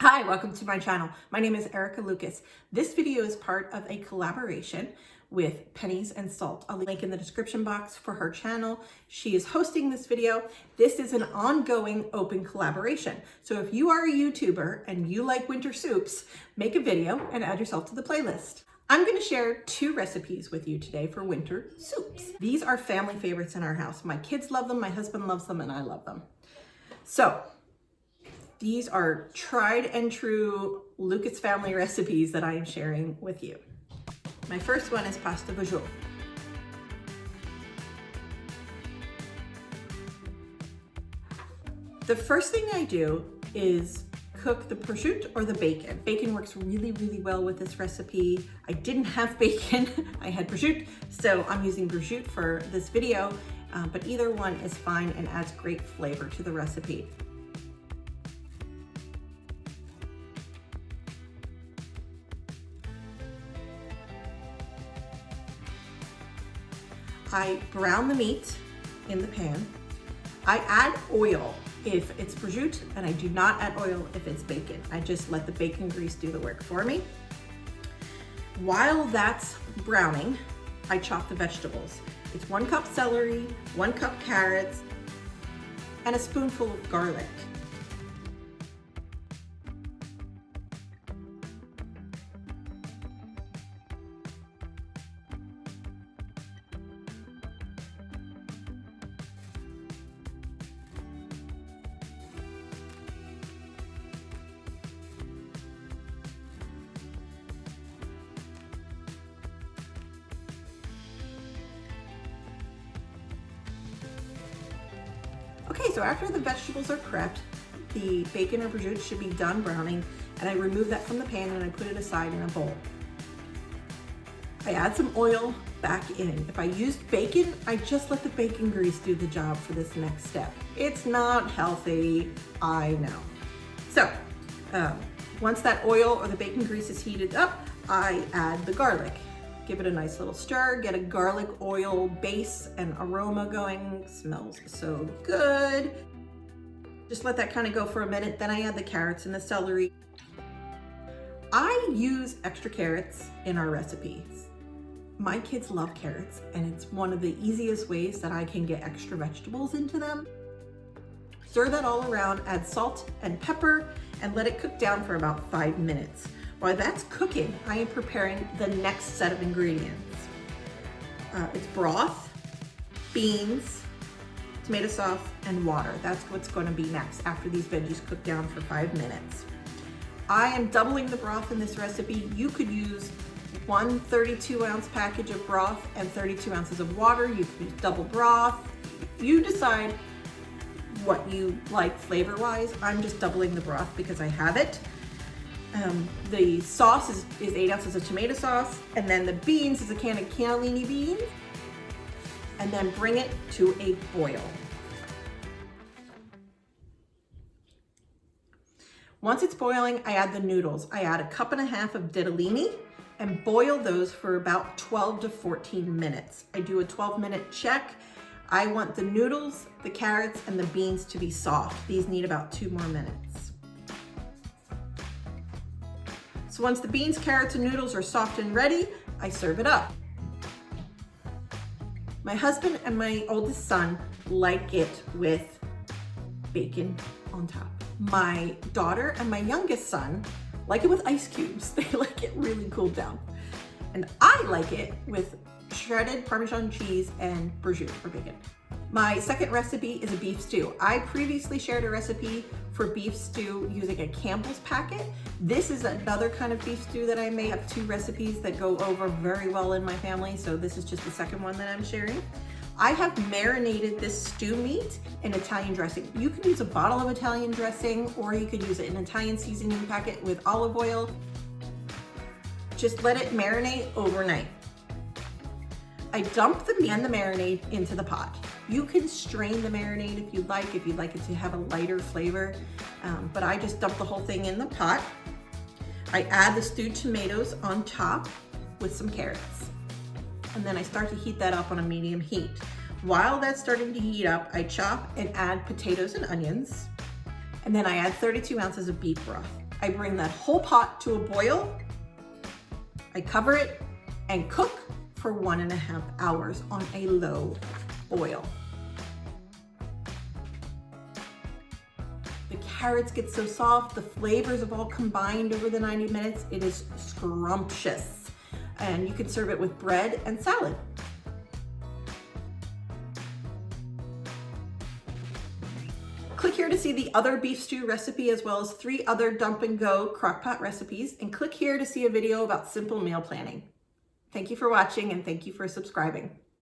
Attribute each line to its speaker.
Speaker 1: Hi, welcome to my channel. My name is Erica Lucas. This video is part of a collaboration with Pennies and Salt. I'll link in the description box for her channel. She is hosting this video. This is an ongoing open collaboration. So if you are a YouTuber and you like winter soups, make a video and add yourself to the playlist. I'm going to share 2 recipes with you today for winter soups. These are family favorites in our house. My kids love them, my husband loves them, and I love them. So these are tried and true Lucas family recipes that I am sharing with you. My first one is pasta Fagioli. The first thing I do is cook the prosciutto or the bacon. Bacon works really, really well with this recipe. I didn't have bacon, I had prosciutto, so I'm using prosciutto for this video, but either one is fine and adds great flavor to the recipe. I brown the meat in the pan. I add oil if it's prosciutto, and I do not add oil if it's bacon. I just let the bacon grease do the work for me. While that's browning, I chop the vegetables. It's 1 cup celery, 1 cup carrots, and a spoonful of garlic. Okay, so after the vegetables are prepped, the bacon or prosciutto should be done browning, and I remove that from the pan and I put it aside in a bowl. I add some oil back in. If I used bacon, I just let the bacon grease do the job for this next step. It's not healthy, I know. So, once that oil or the bacon grease is heated up, I add the garlic. Give it a nice little stir, get a garlic oil base and aroma going. Smells so good. Just let that kind of go for a minute. Then I add the carrots and the celery. I use extra carrots in our recipes. My kids love carrots, and it's one of the easiest ways that I can get extra vegetables into them. Stir that all around, add salt and pepper, and let it cook down for about 5 minutes. While that's cooking, I am preparing the next set of ingredients. It's broth, beans, tomato sauce, and water. That's what's going to be next after these veggies cook down for 5 minutes. I am doubling the broth in this recipe. You could use 1 32-ounce package of broth and 32 ounces of water. You could use double broth. You decide what you like flavor-wise. I'm just doubling the broth because I have it. The sauce is 8 ounces of tomato sauce, and then the beans is a can of cannellini beans, and then bring it to a boil. Once it's boiling, I add the noodles. I add 1.5 cups of ditalini and boil those for about 12 to 14 minutes. I do a 12-minute check. I want the noodles, the carrots, and the beans to be soft. These need about 2 more minutes. So once the beans, carrots, and noodles are soft and ready, I serve it up. My husband and my oldest son like it with bacon on top. My daughter and my youngest son like it with ice cubes. They like it really cooled down. And I like it with shredded Parmesan cheese and prosciutto or bacon. My second recipe is a beef stew. I previously shared a recipe for beef stew using a Campbell's packet. This is another kind of beef stew that I made. I have 2 recipes that go over very well in my family, so this is just the second one that I'm sharing. I have marinated this stew meat in Italian dressing. You can use a bottle of Italian dressing, or you could use an Italian seasoning packet with olive oil. Just let it marinate overnight. I dump the meat and the marinade into the pot. You can strain the marinade if you'd like it to have a lighter flavor, but I just dump the whole thing in the pot. I add the stewed tomatoes on top with some carrots, and then I start to heat that up on a medium heat. While that's starting to heat up, I chop and add potatoes and onions, and then I add 32 ounces of beef broth. I bring that whole pot to a boil. I cover it and cook for 1.5 hours on a low boil. The carrots get so soft, the flavors have all combined over the 90 minutes. It is scrumptious. And you can serve it with bread and salad. Click here to see the other beef stew recipe as well as 3 other dump and go crockpot recipes, and click here to see a video about simple meal planning. Thank you for watching and thank you for subscribing.